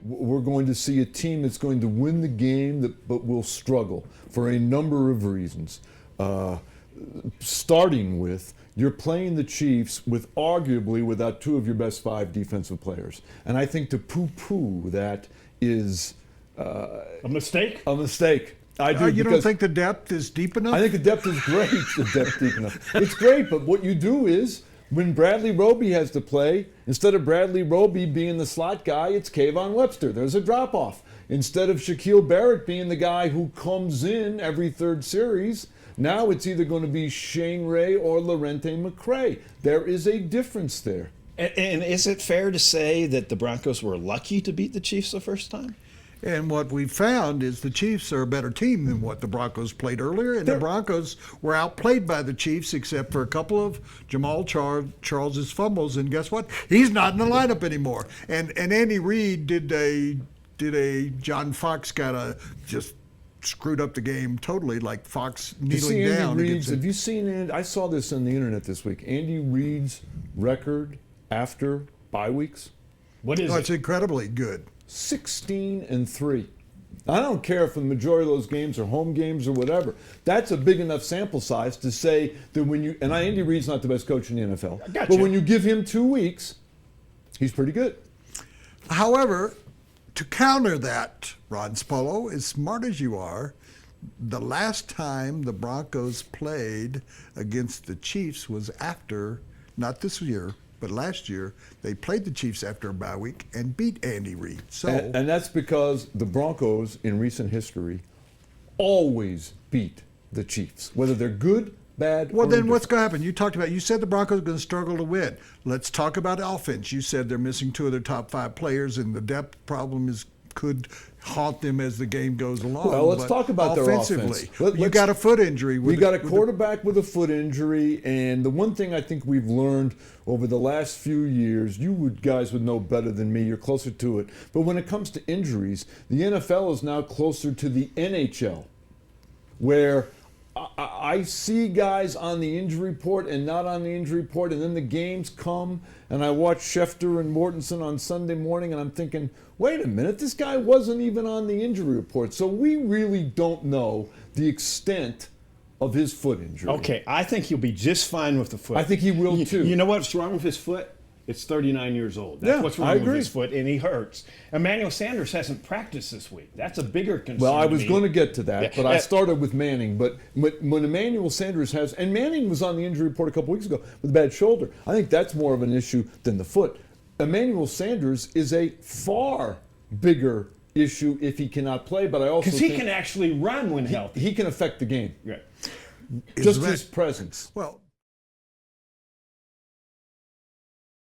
we're going to see a team that's going to win the game, but will struggle for a number of reasons. Starting with, you're playing the Chiefs with arguably without two of your best five defensive players. And I think to poo-poo that is a mistake? A mistake. I do. You don't think the depth is deep enough? I think the depth is great. The depth deep enough. It's great, but what you do is when Bradley Roby has to play, instead of Bradley Roby being the slot guy, it's Kayvon Webster. There's a drop-off. Instead of Shaquil Barrett being the guy who comes in every third series, now it's either going to be Shane Ray or Lerentee McCray. There is a difference there. And is it fair to say that the Broncos were lucky to beat the Chiefs the first time? And what we found is the Chiefs are a better team than what the Broncos played earlier, and the Broncos were outplayed by the Chiefs except for a couple of Jamal Charles's fumbles, and guess what? He's not in the lineup anymore. And Andy Reid did a John Fox just screwed up the game totally, like Fox kneeling down. Have you seen it? I saw this on the internet this week. Andy Reid's record after bye weeks. What is it? It's incredibly good. 16-3. I don't care if the majority of those games are home games or whatever. That's a big enough sample size to say that when you, and Andy Reid's not the best coach in the NFL, but when you give him 2 weeks, he's pretty good. However, to counter that, Ron Zappolo, as smart as you are, the last time the Broncos played against the Chiefs was after, not this year, but last year, they played the Chiefs after a bye week and beat Andy Reid. So, and that's because the Broncos, in recent history, always beat the Chiefs, whether they're good, bad, well, or then what's going to happen? You said the Broncos are going to struggle to win. Let's talk about offense. You said they're missing two of their top five players, and the depth problem could haunt them as the game goes along. Well, let's talk about their offense. You got a foot injury. We got a quarterback with a foot injury, and the one thing I think we've learned over the last few years, guys would know better than me, you're closer to it, but when it comes to injuries, the NFL is now closer to the NHL, where I see guys on the injury report and not on the injury report, and then the games come, and I watch Schefter and Mortensen on Sunday morning, and I'm thinking, wait a minute, this guy wasn't even on the injury report. So we really don't know the extent of his foot injury. Okay, I think he'll be just fine with the foot. I think he will too. You know what's wrong with his foot? It's 39 years old. That's what's wrong with his foot, and he hurts. Emmanuel Sanders hasn't practiced this week. That's a bigger concern. Well, I was going to get to that, but I started with Manning. But when Emmanuel Sanders has, and Manning was on the injury report a couple weeks ago with a bad shoulder, I think that's more of an issue than the foot. Emmanuel Sanders is a far bigger issue if he cannot play, but I also because he can actually run when healthy. He can affect the game. Right. Just his presence. Well,